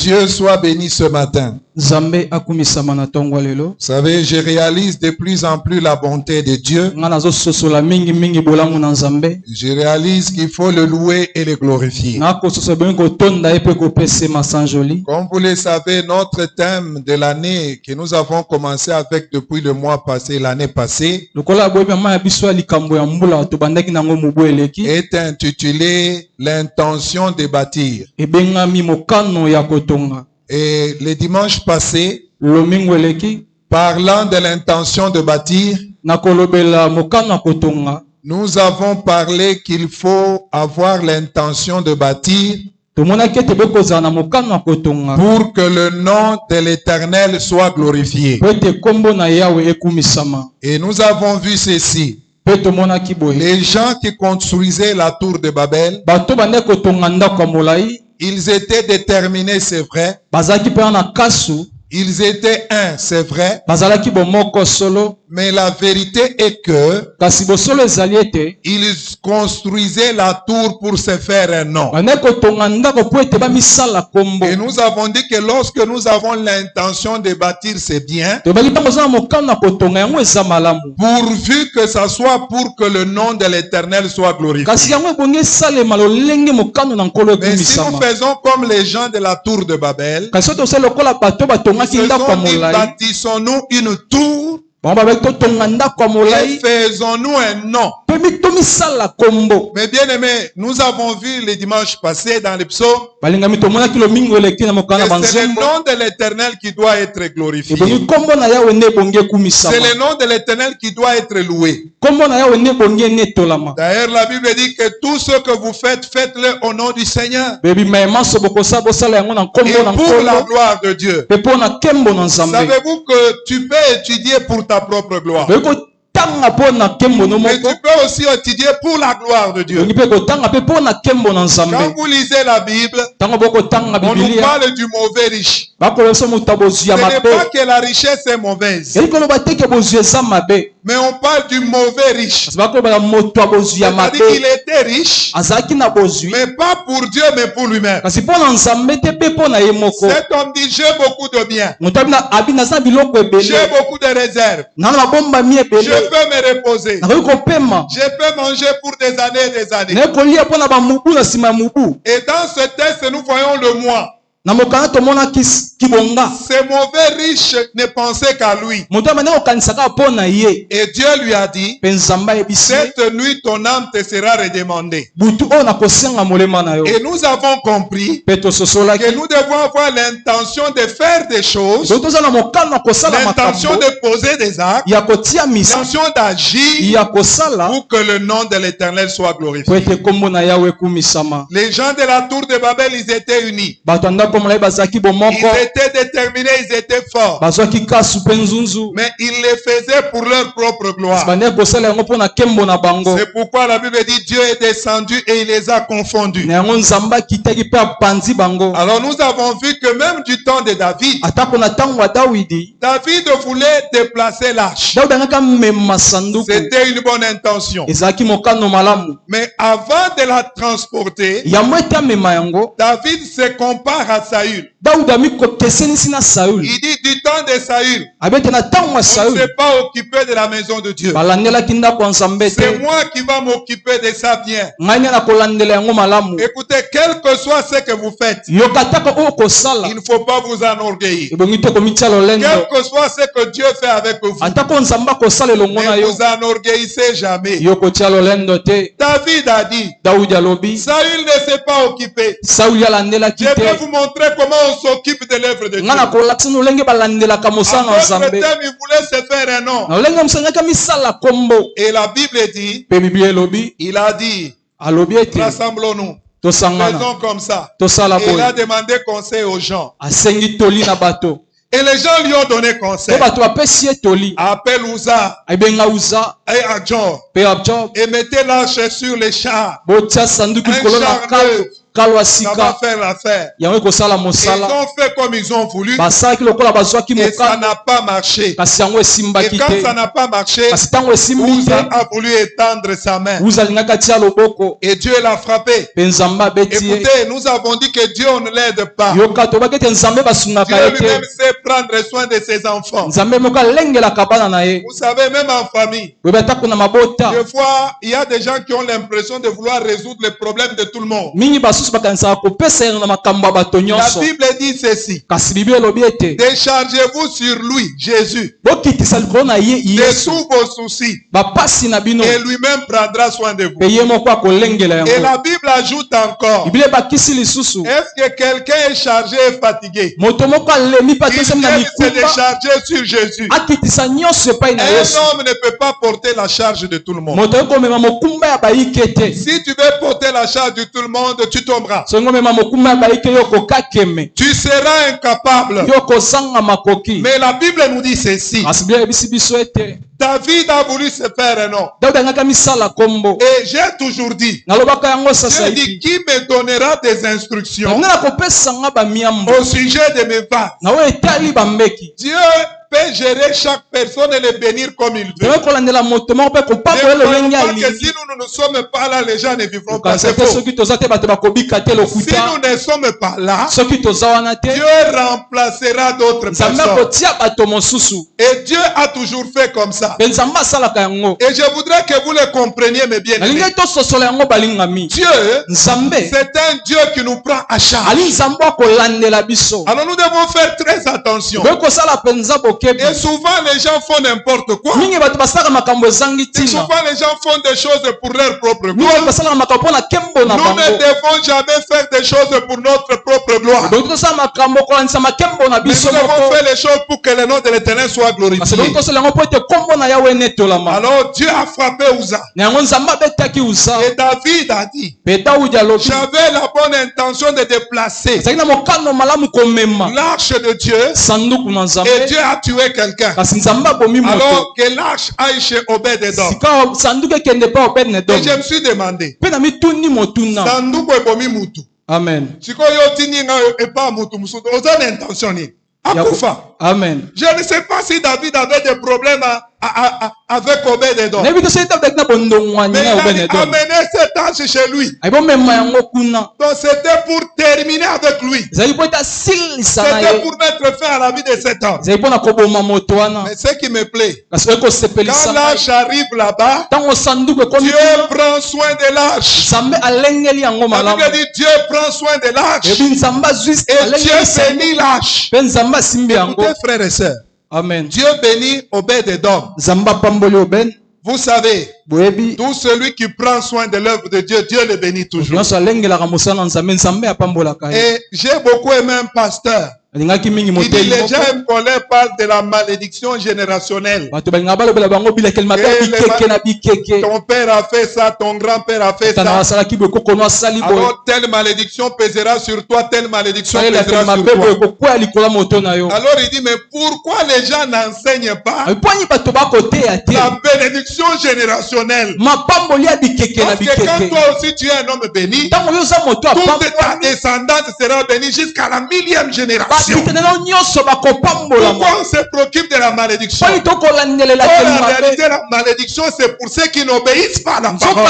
Dieu soit béni ce matin. Vous savez, je réalise de plus en plus la bonté de Dieu. Je réalise qu'il faut le louer et le glorifier. Comme vous le savez, notre thème de l'année que nous avons commencé avec depuis le mois passé, l'année passée, est intitulé l'intention de bâtir. Et le dimanche passé, parlant de l'intention de bâtir, nous avons parlé qu'il faut avoir l'intention de bâtir pour que le nom de l'Éternel soit glorifié. Et nous avons vu ceci. Les gens qui construisaient la tour de Babel, ils étaient déterminés, c'est vrai. Ils étaient un, c'est vrai. Mais la vérité est que ils construisaient la tour pour se faire un nom. Et nous avons dit que lorsque nous avons l'intention de bâtir, c'est bien. Pourvu que ça soit pour que le nom de l'Éternel soit glorifié. Mais si nous faisons comme les gens de la tour de Babel, ils se sont dit, bâtissons-nous une tour et faisons-nous un nom. Mais bien aimé, nous avons vu le dimanche passé dans les psaumes que c'est le nom de l'Éternel qui doit être glorifié. C'est le nom de l'Éternel qui doit être loué. D'ailleurs, la Bible dit que tout ce que vous faites, faites-le au nom du Seigneur et pour la gloire de Dieu. Savez-vous que tu peux étudier pour ta propre gloire, mais tu peux aussi étudier pour la gloire de Dieu. Quand vous lisez la Bible, on nous parle du mauvais riche. Ce n'est pas que la richesse est mauvaise, mais on parle du mauvais riche. C'est-à-dire qu'il était riche, mais pas pour Dieu, mais pour lui-même. Cet homme dit, j'ai beaucoup de biens, j'ai beaucoup de réserves, je peux me reposer, je peux manger pour des années et des années. Et dans ce texte, nous voyons le moi. Ce mauvais riche ne pensait qu'à lui. Et Dieu lui a dit, cette nuit ton âme te sera redemandée. Et nous avons compris que nous devons avoir l'intention de faire des choses, l'intention de poser des actes, l'intention d'agir pour que le nom de l'Éternel soit glorifié. Les gens de la tour de Babel, ils étaient unis. Ils étaient déterminés, ils étaient forts. Mais ils le faisaient pour leur propre gloire. C'est pourquoi la Bible dit Dieu est descendu et il les a confondus. Alors nous avons vu que même du temps de David, David voulait déplacer l'arche. C'était une bonne intention. Mais avant de la transporter, David se compare à Saül. Il dit du temps de Saül, on ne s'est pas occupé de la maison de Dieu. C'est moi qui va m'occuper de ça bien. Écoutez, quel que soit ce que vous faites, il ne faut pas vous enorgueillir. Quel que soit ce que Dieu fait avec vous, ne vous enorgueillissez jamais. David a dit, Saül ne s'est pas occupé. Je vais vous montrer comment on s'occupe de l'œuvre de Dieu. En d'autres termes, il voulait se faire un nom. Et la Bible dit, il a dit, rassemblons-nous, faisons comme ça. Et il a demandé conseil aux gens. Et les gens lui ont donné conseil. Appelle Uza et Adjor et mettez l'arche sur les chars. Un char neuf ça va faire l'affaire. Ils ont fait comme ils ont voulu. Et ça n'a pas marché. Et quand ça n'a pas marché, Uza a voulu étendre sa main. Et Dieu l'a frappé. Écoutez, nous avons dit que Dieu ne l'aide pas. Dieu lui-même sait prendre soin de ses enfants. Vous savez, même en famille, des fois, il y a des gens qui ont l'impression de vouloir résoudre les problèmes de tout le monde. La Bible dit ceci: déchargez-vous sur lui, Jésus, de tous vos soucis, et lui-même prendra soin de vous. Et la Bible ajoute encore: est-ce que quelqu'un est chargé et fatigué? Il vient se décharger sur Jésus. Un homme ne peut pas porter la charge de tout le monde. Si tu veux porter la charge de tout le monde, tu tomberas. Tu seras incapable. Mais la Bible nous dit ceci: David a voulu se faire un nom. Et j'ai toujours dit, j'ai dit, qui me donnera des instructions au sujet de mes vases? Dieu peut gérer chaque personne et les bénir comme il veut. Ne croyons pas que si nous ne sommes pas là, les gens ne vivront pas. C'est faux. Si nous ne sommes pas là, Dieu remplacera d'autres personnes. Et Dieu a toujours fait comme ça. Et je voudrais que vous le compreniez, mes bien-aimés. Dieu, c'est un Dieu qui nous prend à charge. Alors nous devons faire très attention. Et souvent les gens font n'importe quoi. Et souvent les gens font des choses pour leur propre gloire. Nous ne devons jamais faire des choses pour notre propre gloire. Mais nous devons faire les choses pour que le nom de l'Éternel soit glorifié. Alors Dieu a frappé Uza. Et David a dit: j'avais la bonne intention de déplacer l'arche de Dieu. Et Dieu a tué quelqu'un. Alors que l'arche aille chez Obed-Edom. Et je me suis demandé, Sanduku ebomi mutu. Amen. Amen. Je ne sais pas si David avait des problèmes avec Obed-Edom. Mais il a amené cette arche chez lui. Donc c'était pour terminer avec lui. C'était pour mettre fin à la vie de cet homme. Mais ce qui me plaît, quand l'arche arrive là-bas, Dieu prend soin de l'arche. La Bible dit Dieu prend soin de l'arche. Et Dieu bénit l'arche. Écoutez, frères et sœurs. Amen. Dieu bénit Obed-Edom. Vous savez, tout celui qui prend soin de l'œuvre de Dieu, Dieu le bénit toujours. Et j'ai beaucoup aimé un pasteur. Il dit: les gens aiment qu'on leur parle de la malédiction générationnelle. Ton père a fait ça, ton grand-père a fait ça. Alors telle malédiction pèsera sur toi, telle malédiction pèsera sur toi. Alors il dit: mais pourquoi les gens n'enseignent pas la bénédiction générationnelle? Parce que quand toi aussi tu es un homme béni, toute ta descendance sera bénie jusqu'à la 1000e génération. Pourquoi on se préoccupe de la malédiction? En réalité, la malédiction, c'est pour ceux qui n'obéissent pas à la parole.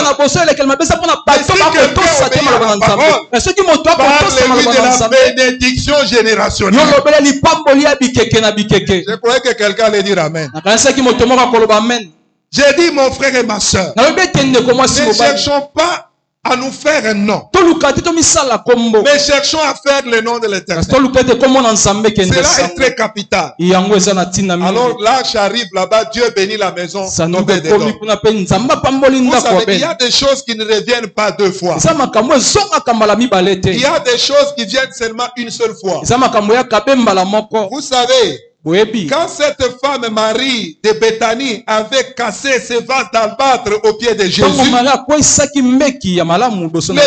Parlez-lui de la bénédiction générationnelle. Je croyais que quelqu'un allait dire Amen. J'ai dit, mon frère et ma soeur, ne cherchons pas à nous faire un nom, mais cherchons à faire le nom de l'Éternel. Cela est très capital. Alors l'arche arrive là-bas, Dieu bénit la maison. Vous savez, il y a des choses qui ne reviennent pas deux fois. Il y a des choses qui viennent seulement une seule fois. Vous savez, Quand cette femme Marie de Béthanie avait cassé ses vases d'albâtre aux pieds de Jésus, les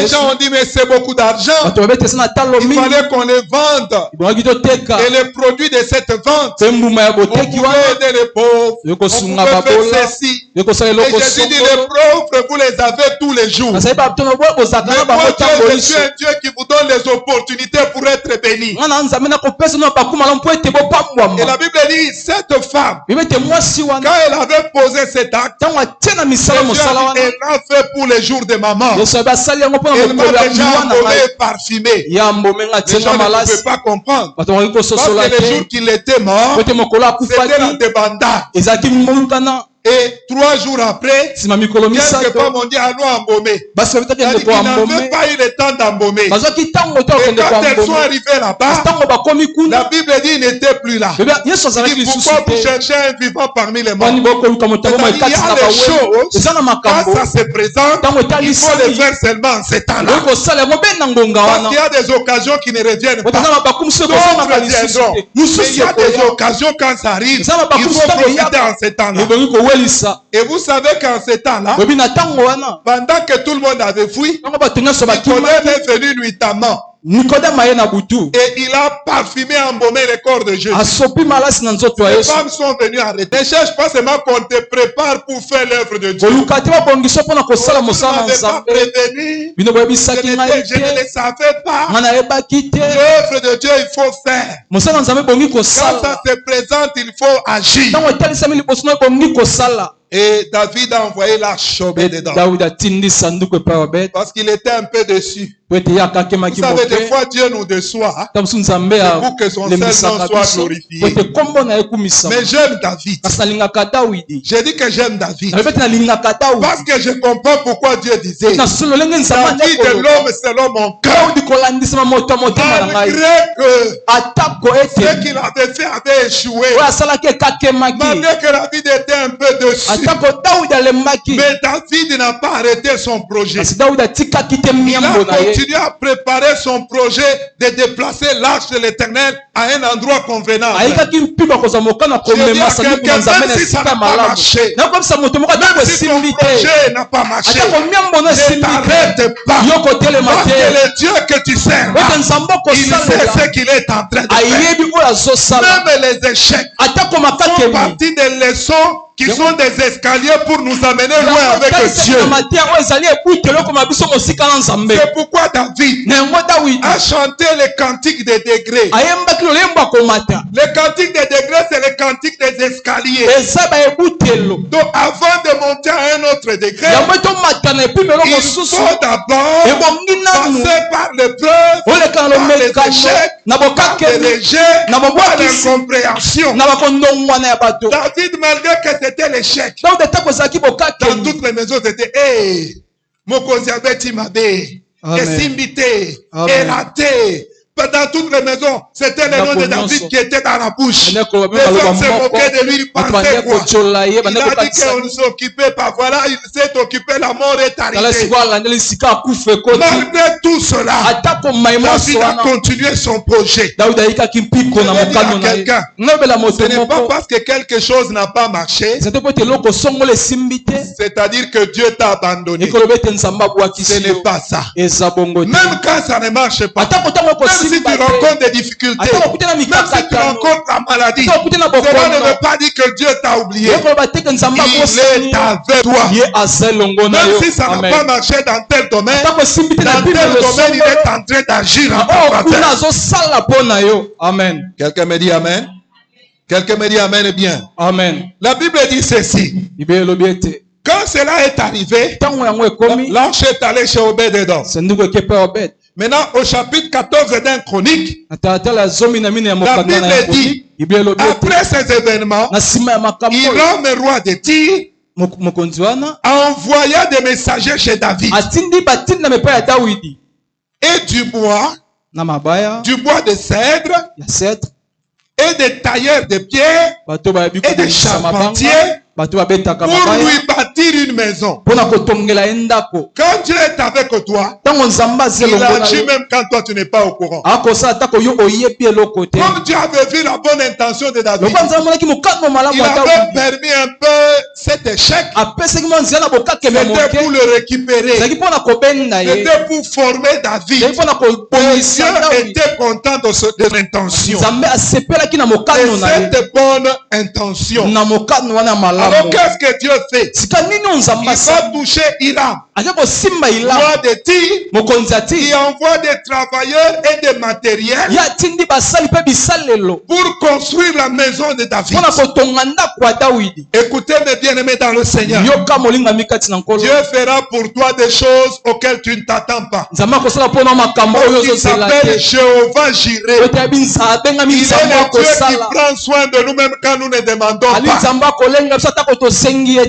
gens ont dit mais c'est beaucoup d'argent, il fallait qu'on les vende et les produits de cette vente on pouvait aider les pauvres, on pouvait faire ceci. Et Jésus dit les pauvres vous les avez tous les jours, mais moi je suis un Dieu qui vous donne les opportunités pour être béni. Et la Bible dit, cette femme, quand elle avait posé cet acte, elle l'a fait pour les jours de maman. Elle m'a déjà embaumé et parfumé. Les gens ne pouvaient pas comprendre. Parce que les jours qu'il était mort, c'était la débandade. Et 3 jours après, quelques femmes ont dit allons embaumer. Ils n'avaient pas eu le temps d'embaumer. Et quand elles sont arrivées là-bas, la Bible dit qu'ils n'étaient plus là. Il dit pourquoi vous cherchez un vivant parmi les morts? Il y a des choses, quand ça se présente, il faut les faire seulement en ces temps-là. Parce qu'il y a des occasions qui ne reviennent pas. D'autres reviendront. Mais il y a des occasions quand ça arrive, il faut profiter en ces temps-là. Et vous savez qu'en ce temps-là, pendant que tout le monde avait fui, Nicodème est venu nuitamment. Et il a parfumé, embaumé le corps de Jésus. Les femmes sont venues arrêter. Ne cherche pas seulement qu'on te prépare pour faire l'œuvre de Dieu. Vous ne m'avez pas prévenu. Je ne le savais pas. L'œuvre de Dieu, il faut faire. Quand ça se présente, il faut agir. Et David a envoyé la chauve dedans. Parce qu'il était un peu déçu. Vous savez, des fois Dieu nous déçoit pour que son seul nom soit glorifié. Mais j'aime David. J'ai dit que j'aime David parce que je comprends pourquoi Dieu disait David est l'homme selon mon cœur. Malgré que ce qu'il avait fait avait échoué, malgré que David était un peu dessus, mais David n'a pas arrêté son projet. Il a continué à préparer son projet de déplacer l'arche de l'Éternel à un endroit convenable. Je dis à quelqu'un, même si ça n'a pas marché, même si ton projet n'a pas marché, ne t'arrête pas. Parce que le Dieu que tu sers, il sait ce qu'il est en train de faire. Même les échecs font partie des leçons qui sont des escaliers pour nous amener loin avec Dieu. C'est pourquoi David a chanté le cantique des degrés. Le cantique des degrés, c'est le cantique des escaliers. Donc avant de monter à un autre degré, il faut d'abord passer par l'épreuve, par les échecs, par les rejets, par l'incompréhension. David, malgré que c'était l'échec, dans toutes les maisons, c'était hey, Mokozi Abeti Mabe, Esimbité, Eraté. Dans toutes les maisons, c'était le nom de David qui était dans la bouche. Les hommes se moquaient de lui, ils pensaient quoi? Il a dit qu'on ne s'occupait pas. Voilà, il s'est occupé, la mort est arrivée. Malgré tout cela, David a continué son projet. Je vais dire à quelqu'un, ce n'est pas parce que quelque chose n'a pas marché, c'est-à-dire que Dieu t'a abandonné. Ce n'est pas ça. Même quand ça ne marche pas, même si tu rencontres des difficultés, même si tu rencontres la maladie, cela ne veut pas dire que Dieu t'a oublié. Il est avec toi. Même si ça n'a pas marché dans tel domaine, il est en train d'agir en ta faveur. Amen. Quelqu'un me dit Amen. Quelqu'un me dit Amen bien. Amen. La Bible dit ceci. Quand cela est arrivé, l'ange est allé chez Obed-Edom. Maintenant, au chapitre 14 d'un Chronique, la Bible dit, après ces événements, Hiram, le roi de Tyr, envoya des messagers chez David. Et du bois de cèdre, et des tailleurs de pierre, et des charpentiers pour lui bâtir une maison. Quand Dieu est avec toi, il agit même quand toi tu n'es pas au courant. Comme Dieu avait vu la bonne intention de David, il avait permis un peu cet échec. C'était pour le récupérer. C'était pour former David. Et Dieu était content de cette intention. De cette bonne intention. Alors qu'est-ce que Dieu fait? Il va toucher Hiram, roi de Tyr, il envoie des travailleurs et des matériels pour construire la maison de David. Écoutez mes bien-aimés dans le Seigneur, Dieu fera pour toi des choses auxquelles tu ne t'attends pas. Il s'appelle Jéhovah Jireh. Il est le Dieu qui prend soin de nous-mêmes quand nous ne demandons pas.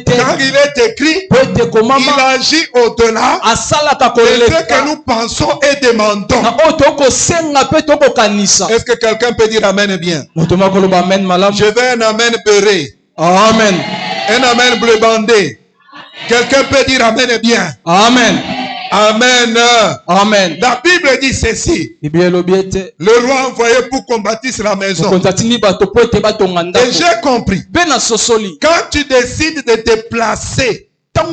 Car il est écrit, il agit au-delà de ce que nous pensons et demandons. Est-ce que quelqu'un peut dire Amen bien? Je veux un Amen beurré. Amen. Un Amen bleu bandé. Quelqu'un peut dire Amen bien? Amen. Amen. Amen. La Bible dit ceci. Le roi envoyé pour qu'on bâtisse la maison. Et j'ai compris. Quand tu décides de te placer, quand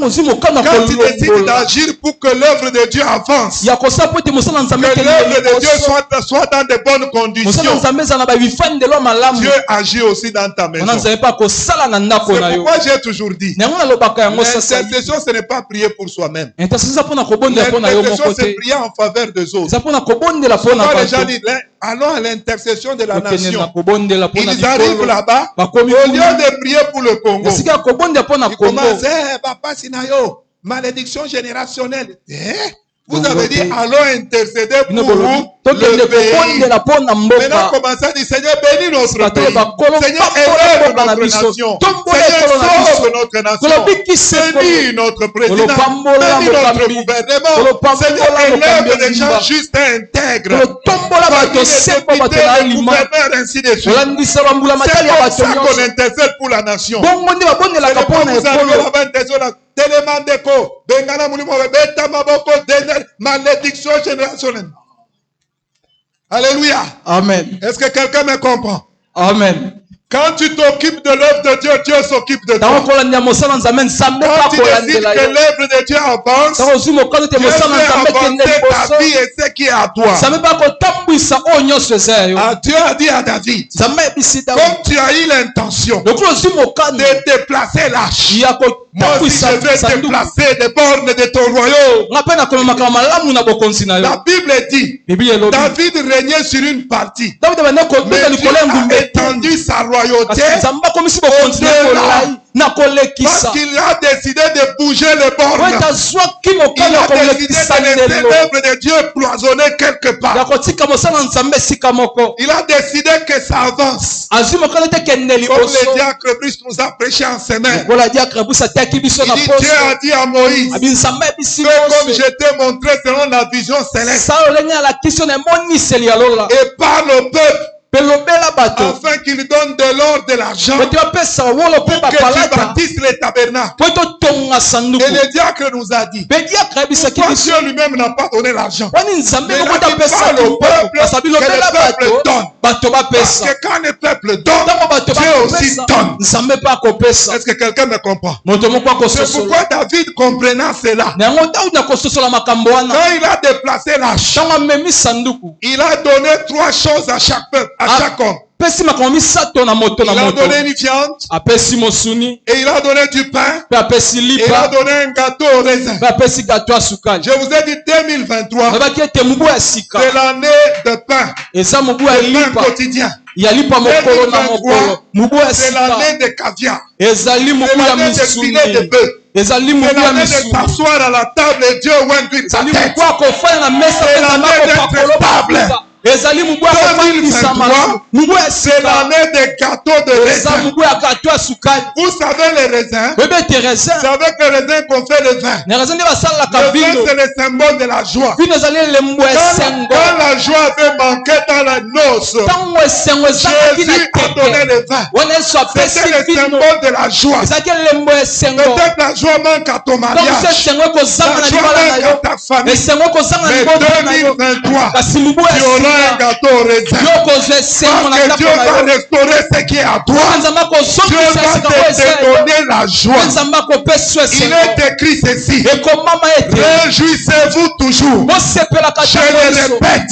tu décides d'agir pour que l'œuvre de Dieu avance, que l'œuvre de Dieu soit dans de bonnes conditions, Dieu agit aussi dans ta maison. C'est pourquoi j'ai toujours dit, l'intercession ce n'est pas prier pour soi-même. L'intercession c'est prier en faveur des autres. Pourquoi les gens disent, allons à l'intercession de la nation. Ils arrivent là-bas, au lieu de prier pour le Congo, ils commencent, papa Sinayo, malédiction générationnelle. Vous avez dit, allons intercéder pour vous, le pays. Maintenant, commencez à dire, Seigneur, bénis notre pays. Seigneur, élève notre nation. Seigneur, sauve notre nation. Bénis notre président. Bénis notre gouvernement. Seigneur, élève des gens justes et intègres. Parmi les députés, les gouverneurs, ainsi de suite. C'est comme ça qu'on intercède pour la nation. C'est comme vous arrivez là-bas, intercède. Malédiction générationnelle. Alléluia. Amen. Est-ce que quelqu'un me comprend? Amen. Quand tu t'occupes de l'œuvre de Dieu, Dieu s'occupe de toi. Quand tu décides que l'œuvre de Dieu avance, Dieu fait avancer ta vie et ce qui est à toi. Dieu a dit à David, comme tu as eu l'intention de te placer lâche, moi aussi je vais te placer des bornes de ton royaume. La Bible dit, David régnait sur une partie, mais Dieu a étendu sa royauté au-delà. Parce qu'il a décidé de bouger les bornes. Il a décidé de laisser l'œuvre de Dieu cloisonner quelque part. Il a décidé que ça avance. Comme le diacre Brice nous a prêché en semaine. Il dit, Dieu a dit à Moïse, fais comme je t'ai montré selon la vision céleste. Et parle au peuple, afin qu'il donne de l'or, de l'argent, pour que tu bâtisses les tabernacles. Et le diacre nous a dit, pourquoi Dieu lui-même n'a pas donné l'argent? Mais il parle au peuple, que le peuple donne. Parce que quand le peuple donne, Dieu aussi donne. Est-ce que quelqu'un me comprend? C'est pourquoi David, comprenant cela, quand il a déplacé l'arche, il a donné 3 choses à chaque peuple, à chaque homme. Il a donné une viande, et il a donné du pain, et il a donné un gâteau au raisin. Je vous ai dit 2023, c'est l'année de pain, le pain quotidien. 2023, c'est l'année de caviar, c'est l'année de filet de bœuf, c'est l'année de s'asseoir à la table et Dieu oint sa tête, c'est l'année d'être stable. 2023, c'est l'année des gâteaux de raisin. Vous savez les raisins? Vous savez que les raisins qu'on fait le vin. Le vin, c'est le symbole de la joie. Quand la joie avait manqué dans la noce, Jésus a donné le vin. C'était le symbole de la joie. Peut-être la joie manque à ton mariage. La joie manque à ta famille. Mais 2023, tu auras un gâteau au raisin. Parce que Dieu va restaurer ce qui est à toi. Dieu va te donner la joie. Il est écrit ceci: réjouissez-vous toujours. Je le répète,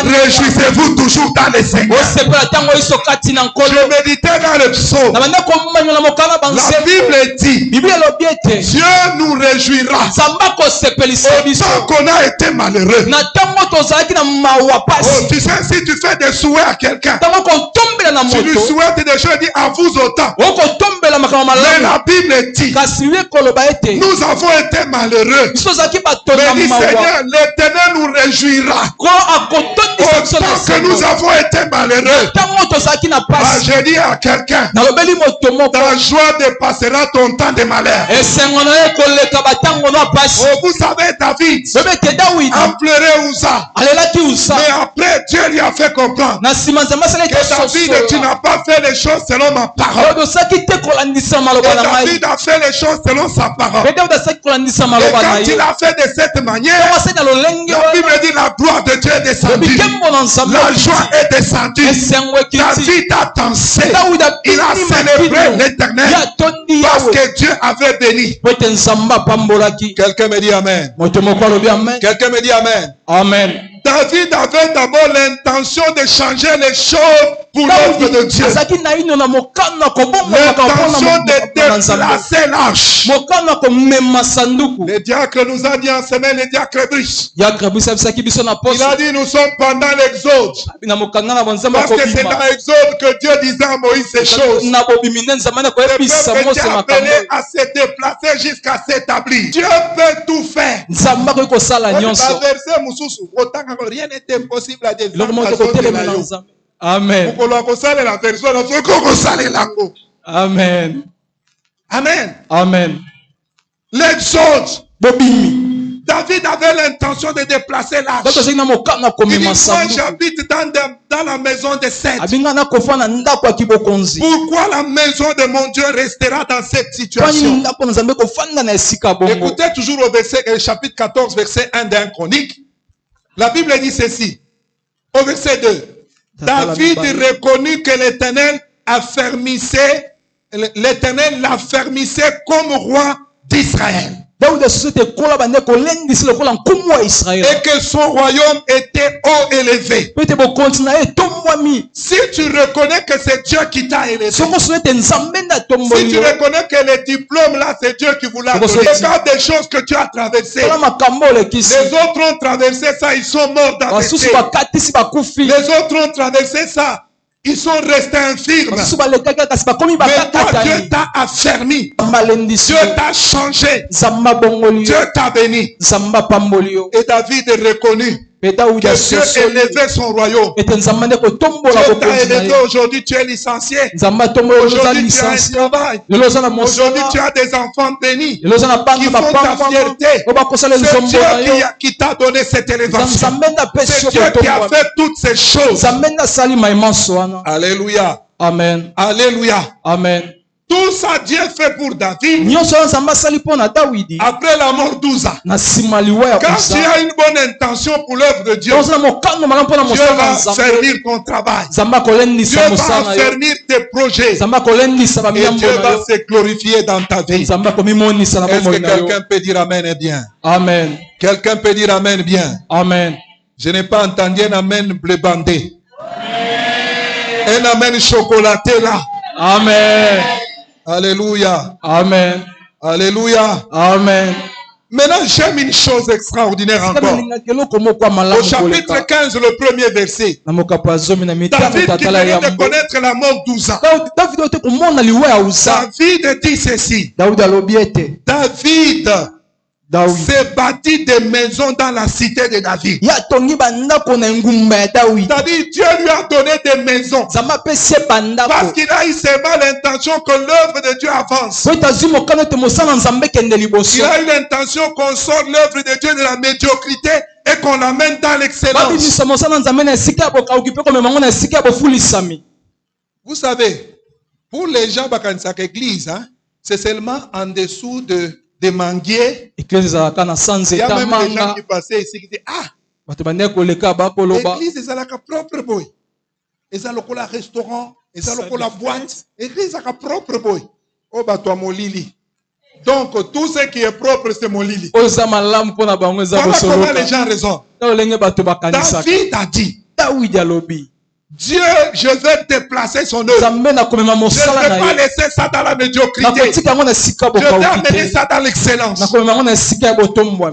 réjouissez-vous toujours dans les Seigneurs. Je méditais dans le psaume. La Bible dit: Dieu nous réjouira autant qu'on a été malheureux. Oh, tu sais, si tu fais des souhaits à quelqu'un, tu lui souhaites des choses, dit à vous autant. Mais la Bible dit: nous avons été malheureux. Mais dit Seigneur, l'Éternel nous réjouira autant que nous avons été malheureux. J'ai dit à quelqu'un: ta joie dépassera ton temps de malheur. Oh, vous savez, David a pleuré Uza. Mais après, Dieu lui a fait comprendre que David, tu n'as pas fait les choses selon ma parole. Et David a fait les choses selon sa parole. Et quand il a fait de cette manière, la Bible dit: la gloire de Dieu est descendue. La joie est descendue. David a dansé. Il a célébré l'Éternel parce que Dieu avait béni. Quelqu'un me dit Amen. Quelqu'un me dit Amen. Amen. David avait d'abord l'intention de changer les choses pour l'œuvre de Dieu. L'intention de déplacer l'arche. Le diacre nous a dit en semaine, le diacre Brice. Il a dit: nous sommes pendant l'exode. Parce que c'est dans l'exode que Dieu disait à Moïse ces choses. Le peuple était appelé à se déplacer jusqu'à s'établir. Dieu peut tout faire. Rien n'est impossible à Dieu. Amen. Amen. Amen. Amen. L'exode. David avait l'intention de déplacer l'arche. Il dit: moi j'habite dans la maison de cèdre. Pourquoi la maison de mon Dieu restera dans cette situation? Écoutez toujours au chapitre 14, verset 1 d'un Chronique. La Bible dit ceci, au verset 2. David reconnut que l'Éternel l'affermissait comme roi d'Israël. Et que son royaume était haut élevé. Si tu reconnais que c'est Dieu qui t'a élevé, si tu reconnais que les diplômes là c'est Dieu qui vous l'a donné, regarde des choses que tu as traversées. Les autres ont traversé ça, ils sont morts dans les Les autres ont traversé ça, ils sont restés infirmes. Mais toi, Dieu t'a affermi. Dieu t'a changé. Dieu t'a béni. Et David est reconnu que Dieu élevait son royaume. Dieu t'a élevé. Aujourd'hui, tu es licencié. Aujourd'hui, tu as un travail. Aujourd'hui, tu as des enfants bénis qui font ta fierté. C'est Dieu qui t'a donné cette élévation. C'est Dieu qui a fait toutes ces choses. Alléluia. Amen. Alléluia. Amen. Tout ça Dieu fait pour David. Après la mort d'Uza. Quand tu as une bonne intention pour l'œuvre de Dieu, Dieu va affermir ton travail. Dieu va affermir tes projets. Et Dieu va se glorifier dans ta vie. Est-ce que quelqu'un peut dire Amen et bien? Amen. Quelqu'un peut dire Amen bien? Amen. Je n'ai pas entendu un Amen bleu bandé. Un Amen chocolaté là. Amen. Alléluia. Amen. Alléluia. Amen. Maintenant, j'aime une chose extraordinaire encore. Au chapitre 15, le premier verset. David qui venait de connaître la mort d'Uza. David dit ceci. David s'est bâti des maisons dans la cité de David. C'est-à-dire, Dieu lui a donné des maisons. Parce qu'il a eu seulement l'intention que l'œuvre de Dieu avance. Il a eu l'intention qu'on sorte l'œuvre de Dieu de la médiocrité et qu'on l'amène dans l'excellence. Vous savez, pour les gens de l'église, c'est seulement en dessous des manguiers. Il y a même des gens qui passaient ici qui disent, ah, l'église est à la propre boy. Ils ont le restaurant, ils ont la boîte. L'église est à la propre boy. Oh, bah, toi, mon lili. Donc, tout ce qui est propre, c'est mon lili. Voilà comment les gens raisonnent. David a dit, Dieu, je vais déplacer son œuvre. Je ne vais pas laisser ça dans la médiocrité. Je vais amener ça dans l'excellence.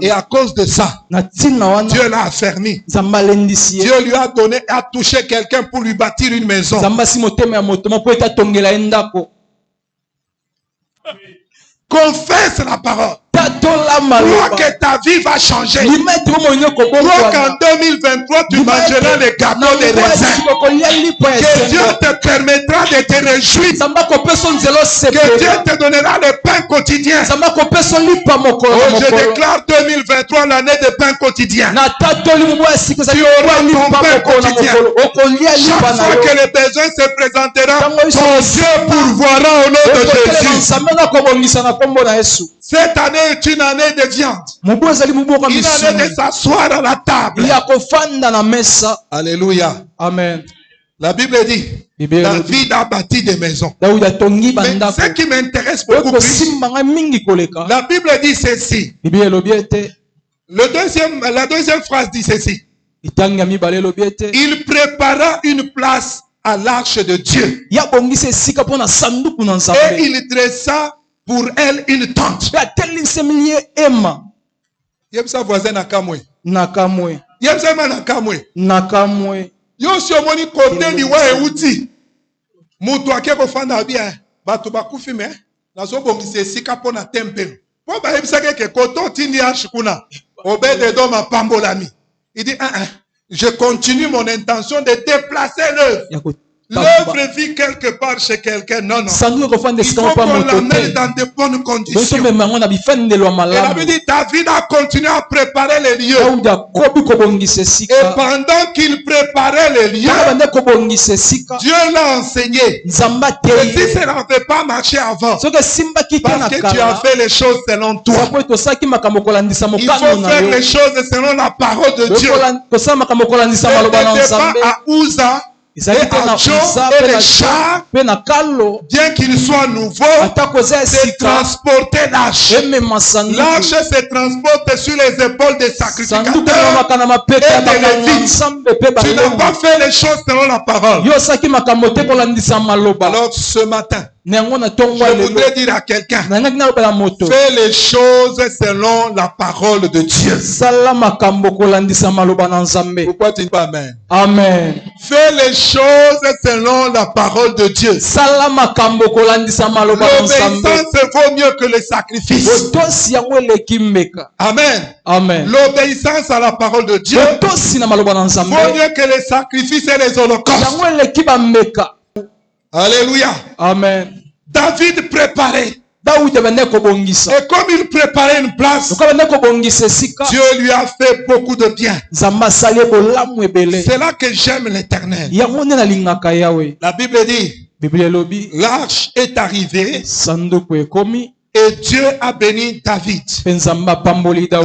Et à cause de ça, Dieu l'a affermi. Dieu lui a donné, a touché quelqu'un pour lui bâtir une maison. Confesse la parole. Crois que ta vie va changer. Crois qu'en 2023, tu mangeras les gâteaux des raisins. Que Dieu te permettra de te réjouir. Que Dieu te donnera le pain quotidien. Oh, je déclare 2023 l'année de pain quotidien. Tu auras ton pain quotidien. Chaque fois que le besoin se présentera, ton Dieu pourvoira au nom de Jésus. Cette année est une année de viande. Une année de s'asseoir à la table. Alléluia. Amen. La Bible dit, David a bâti des maisons. Mais ce qui m'intéresse beaucoup plus, la Bible dit ceci. La deuxième phrase dit ceci. Il prépara une place à l'arche de Dieu. Et il dressa pour elle une tente. Yemsa voisin nakamwe. Yemsa ma nakamwe. Yo si omoni kote liwa euti. Mutu akeko fanda bien. Batu bakufi me. Nazo bongise sika pona tempelo. Po ba yemsa ke koto tindi ashikuna. Obede do ma pambolami. Il dit je continue mon intention de déplacer l'œuvre. L'œuvre vit quelque part chez quelqu'un. Non. Il faut qu'on l'amène dans de bonnes conditions. Et la Bible dit, David a continué à préparer les lieux. Et pendant qu'il préparait les lieux, Dieu l'a enseigné. Et si ça n'avait pas marché avant, parce que tu as fait les choses selon toi, il faut faire les choses selon la parole de Dieu. Ce n'était pas à Uza et à Joe et les chars, bien qu'ils soient nouveaux, c'est transporter l'arche. L'arche se transporte sur les épaules des sacrificateurs et des Lévites. Tu n'as pas fait les choses selon la parole. Alors ce matin, je voudrais dire à quelqu'un, fais les choses selon la parole de Dieu. Pourquoi tu dis pas amen? Amen. Fais les choses selon la parole de Dieu. L'obéissance vaut mieux que le sacrifice. Amen. Amen. L'obéissance à la parole de Dieu vaut mieux que les sacrifices et les holocaustes. Alléluia. Amen. David préparait. Et comme il préparait une place, Dieu lui a fait beaucoup de bien. C'est là que j'aime l'Éternel. La Bible dit, l'arche est arrivée et Dieu a béni David. La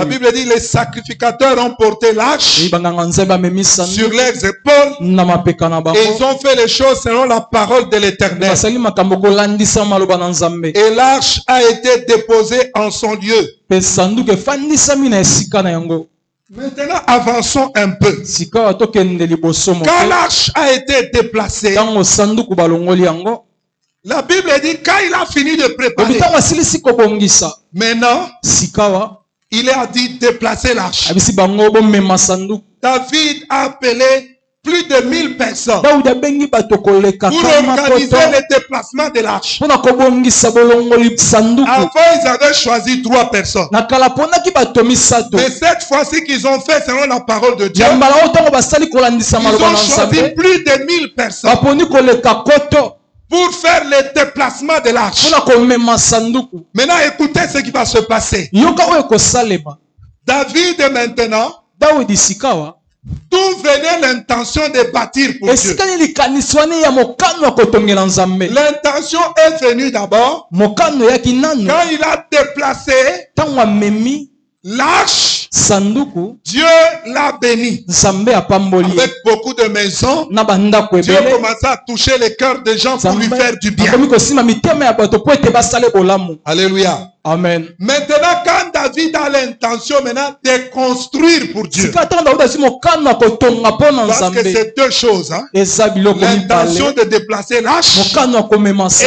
Bible dit, les sacrificateurs ont porté l'arche sur leurs épaules et ils ont fait les choses selon la parole de l'Éternel. Et l'arche a été déposée en son lieu. Maintenant, avançons un peu. Quand l'arche a été déplacée, la Bible dit quand il a fini de préparer, maintenant, il a dit déplacer l'arche. David a appelé plus de 1000 personnes pour organiser le déplacement de l'arche. Avant, ils avaient choisi 3 personnes. Mais cette fois-ci qu'ils ont fait selon la parole de Dieu, ils ont choisi plus de 1000 personnes pour faire le déplacement de l'arche. Maintenant, écoutez ce qui va se passer. David maintenant, d'où venait l'intention de bâtir pour Dieu? L'intention est venue d'abord quand il a déplacé l'arche. Dieu l'a béni avec beaucoup de maisons. Dieu commença à toucher les cœurs des gens pour lui faire du bien. Alléluia. Amen. Maintenant, quand David a l'intention de construire pour Dieu, parce que c'est 2 choses, hein? L'intention de déplacer l'arche et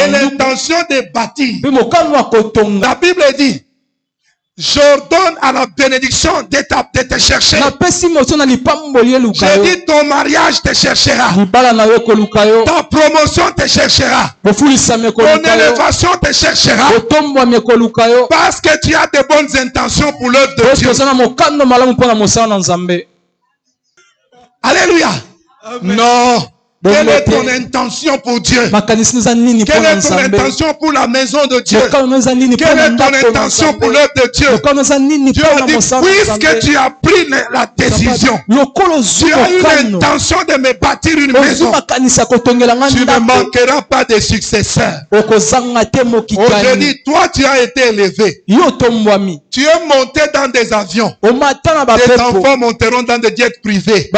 l'intention de bâtir. La Bible dit, j'ordonne à la bénédiction de te chercher. J'ai dit, ton mariage te cherchera. Ta promotion te cherchera. Ton élévation te cherchera. Parce que tu as de bonnes intentions pour l'œuvre de Dieu. Alléluia. Non. Quelle est ton intention pour Dieu? Quelle est ton intention pour la maison de Dieu? Quelle est ton intention pour l'œuvre de Dieu? Dieu a dit, puisque tu as pris la décision, tu as eu l'intention de me bâtir une maison, tu ne manqueras pas de successeurs. Aujourd'hui, toi tu as été élevé. Tu es monté dans des avions. Tes enfants monteront dans des jets privés. Si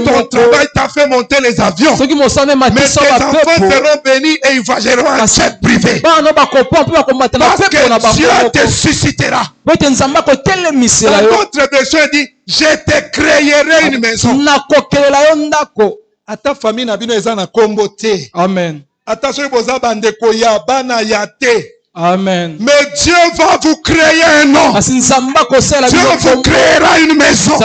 ton travail t'a fait monter les avions, mais tes enfants seront bénis et ils voyageront en jet privé. Parce que Dieu te suscitera. Dans notre version, il dit, je te créerai une maison. À ta famille, Amen. Amen. Mais Dieu va vous créer un nom. Dieu vous créera une maison.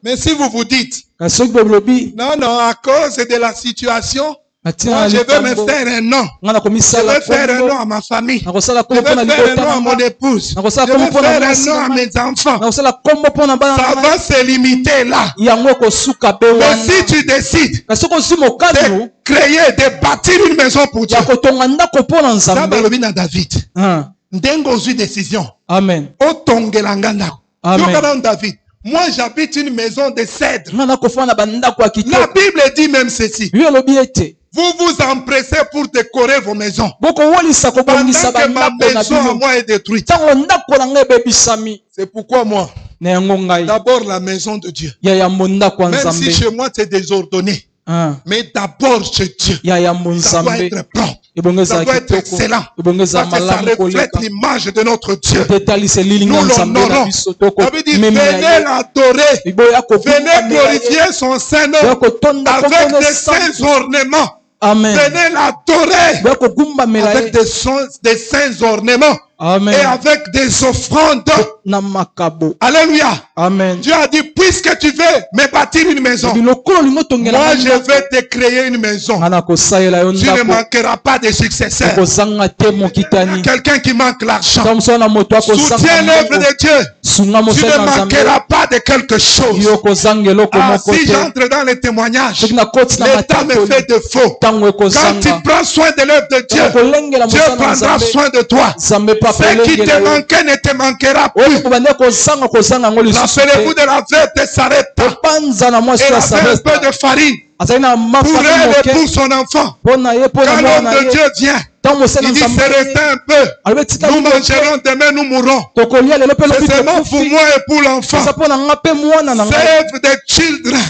Mais si vous vous dites, non, à cause de la situation, moi, je veux me faire un nom. Je veux faire un nom à ma famille. Je veux faire un nom à mon épouse. Je veux faire un nom à mes enfants. Ça va se limiter là. Mais si tu décides de créer, de bâtir une maison pour Dieu, ça va le bien à David. Une décision. Amen. Amen. David. Moi, j'habite une maison de cèdre. La Bible dit même ceci. Vous vous empressez pour décorer vos maisons. Pendant que ma maison à moi est détruite. C'est pourquoi moi, d'abord la maison de Dieu. Même si chez moi c'est désordonné. Mais d'abord chez Dieu, ça doit être propre. Ça doit être excellent. Parce que ça reflète l'image de notre Dieu. Nous l'honorons. Ça veut dire, venez l'adorer. Venez glorifier son Saint-Nom avec des saints ornements. Amen. Venez l'adorer avec des saints ornements. Amen. Et avec des offrandes. Alléluia. Amen. Dieu a dit, puisque tu veux me bâtir une maison, moi je vais te créer une maison. Tu ne manqueras pas de successeurs. Quelqu'un qui manque l'argent, soutiens l'œuvre de Dieu. Tu ne manqueras pas de quelque chose. Si j'entre dans les témoignages, l'État me fait défaut. Quand tu prends soin de l'œuvre de Dieu, Dieu prendra soin de toi. Ce qui te manquait ne te manquera plus. Rappelez-vous de la veuve Sarepta. Elle avait un peu de farine pour elle et pour son enfant. Quand l'homme de Dieu vient, il dit, c'est resté un peu. Nous mangerons, demain nous mourrons. C'est seulement pour moi et pour l'enfant. Save the children.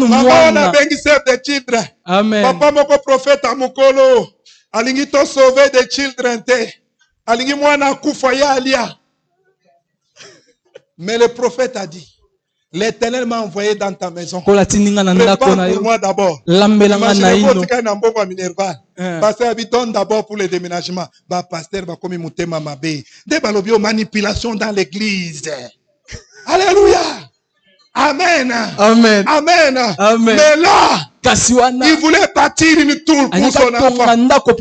Maman, on a béni save the children. Papa, mon prophète à Mukolo. Alingi to sauver the children te. Alingi mwana kufa ya alia. Mais le prophète a dit, l'Éternel m'a envoyé dans ta maison. Prépare pour moi d'abord. Pasteur habitant d'abord pour le déménagement. Pasteur va comme mutema mabe. Des balobio manipulation dans l'église. Alléluia. Amen. Amen. Amen. Amen. Mais là, il voulait bâtir une tour pour son enfant. Pour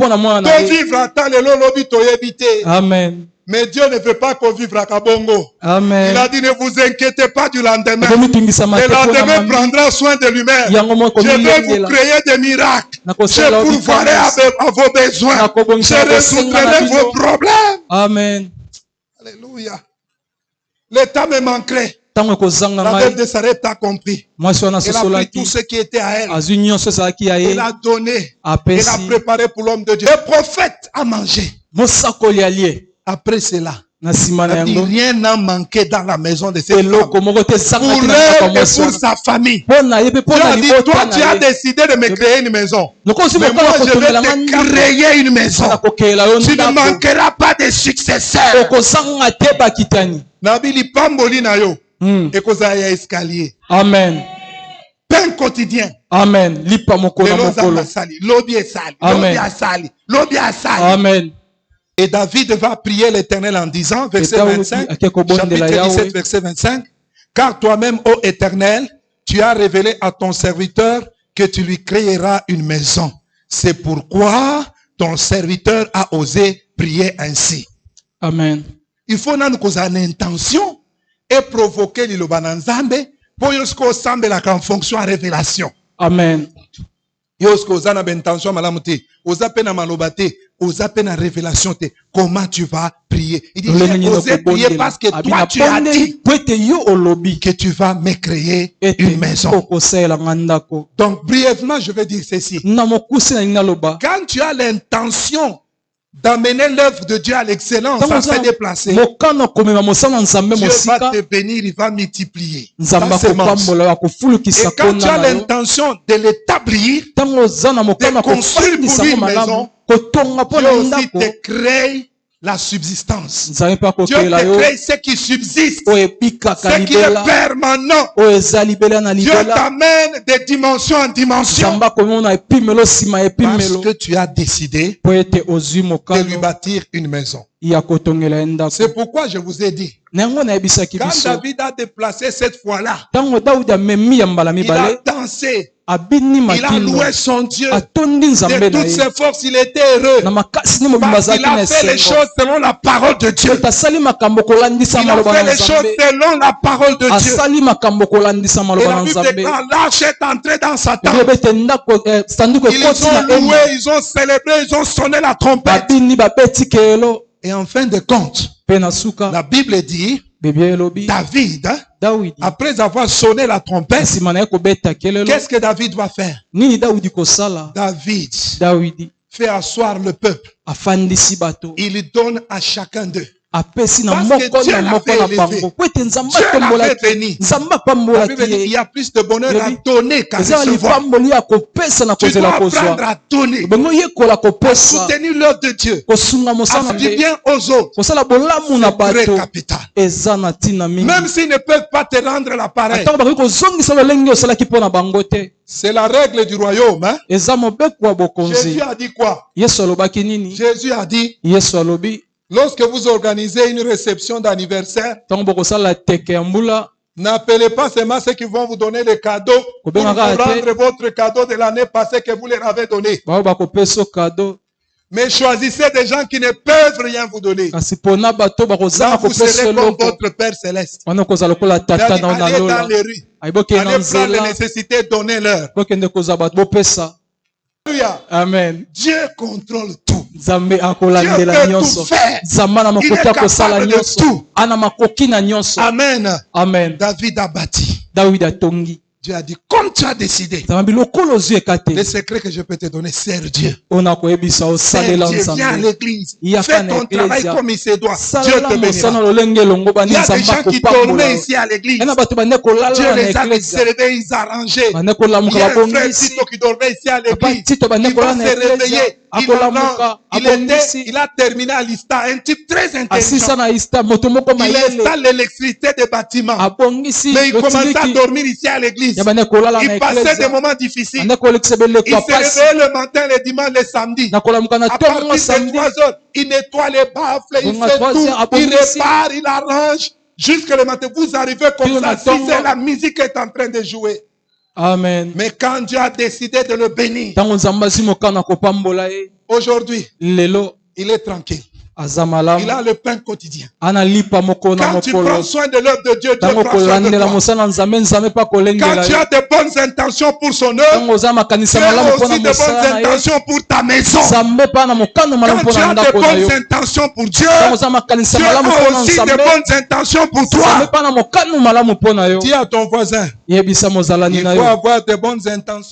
vivre à temps, le lobby habité. Amen. Mais Dieu ne veut pas qu'on vive à Kabongo. Amen. Il a dit, ne vous inquiétez pas du lendemain. Le lendemain prendra soin de lui-même. Je vais vous créer des miracles. Je pourvoirai à vos besoins. Je résoudrai vos problèmes. Amen. Alléluia. L'état me manquerait. La veuve de Sarepta a compris. Elle a pris tout ce qui était à elle. Elle a donné. Elle a préparé pour l'homme de Dieu. Le prophète a mangé. Après cela, rien n'a manqué dans la maison de cette femme. Pour elle et pour sa famille. Dieu a dit, toi tu as décidé de me créer une maison. Mais moi je vais te créer une maison. Tu ne manqueras pas de successeurs. Nabili pamboli na yo. Et kozala ya escalier. Amen. Pain quotidien. Amen. Lipa mokolo mokolo. Lobi esali. Lobi asali. Lobi asali. Amen. Et David va prier l'Éternel en disant, verset 25, chapitre 17, verset 25, car toi-même, ô Éternel, tu as révélé à ton serviteur que tu lui créeras une maison. C'est pourquoi ton serviteur a osé prier ainsi. Amen. Il faut nous causer une intention et provoquer l'Ilobananzambe pour yosko sambe la en fonction à révélation. Amen. Yosko zana bentention malamuti, osa pena malobate, osa pena révélation te. Comment tu vas prier? Il dit, j'ai osé prier parce que toi tu as dit que tu vas me créer une maison. Donc brièvement, je vais dire ceci. Quand tu as l'intention d'amener l'œuvre de Dieu à l'excellence, ça s'est déplacé. Dieu va te bénir, il va multiplier. Et quand tu as l'intention de l'établir, de construire pour lui une maison, Dieu aussi te crée la subsistance. Dieu te crée ce qui subsiste, ce qui est permanent. Dieu t'amène de dimension en dimension. Parce que tu as décidé de lui bâtir une maison. C'est pourquoi je vous ai dit, quand David a déplacé cette fois-là, il a dansé. Il a loué son Dieu. De toutes ses forces, il était heureux. Parce qu'il a fait les choses selon la parole de Dieu. Il a fait les choses selon la parole de Dieu. Et la Bible déclare, l'arche est entrée dans sa tente. Ils ont loué, ils ont célébré, ils ont sonné la trompette. Et en fin de compte, la Bible dit, David, après avoir sonné la trompette, qu'est-ce que David va faire? David fait asseoir le peuple. Il donne à chacun d'eux. Parce que Dieu l'avait béni. Il y a plus de bonheur à donner qu'à recevoir. Tu dois apprendre à donner, à soutenir l'œuvre de Dieu, à faire du bien aux autres. C'est très capital. Même s'ils ne peuvent pas te rendre l'appareil. C'est la règle du royaume. Hein? Jésus a dit quoi? Jésus a dit, lorsque vous organisez une réception d'anniversaire, n'appelez pas seulement ceux qui vont vous donner les cadeaux pour vous rendre votre cadeau de l'année passée que vous leur avez donné. Mais choisissez des gens qui ne peuvent rien vous donner. Là, vous serez comme votre Père Céleste. Allez dans les rues. Allez prendre les nécessités, donnez-leur. Amen. Dieu contrôle tout. Dieu peut tout faire. Il est capable de tout. Amen. Amen. David a bâti. Dieu a dit, comme tu as décidé, le secret que je peux te donner, sers Dieu. Sers Dieu, viens à l'église. Fais ton travail comme il se doit. Dieu te bénira. Il y a des gens qui dormaient ici à l'église. Dieu les a observés, ils arrangeaient. Il y a un frère Tito qui dormait ici à l'église. Il va se réveiller. Il a terminé à l'ISTA, un type très intelligent. Il installe l'électricité des bâtiments. Mais il commençait à dormir ici à l'église. Il passait des moments difficiles. Il se réveillait le matin, le dimanche, le samedi. À partir de 3 heures, il nettoie les baffles, il fait tout. Il répare, il arrange. Jusque le matin, vous arrivez comme ça, si c'est la musique est en train de jouer. Amen. Mais quand Dieu a décidé de le bénir, aujourd'hui, il est tranquille. Il a le pain quotidien. Quand tu prends soin de l'œuvre de Dieu, Dieu prend soin de toi. Quand tu as de bonnes intentions pour son œuvre, tu as aussi de bonnes intentions pour ta maison. Quand tu as de bonnes intentions pour Dieu, tu as aussi de bonnes intentions pour toi. Dis à ton voisin, il faut avoir de bonnes intentions.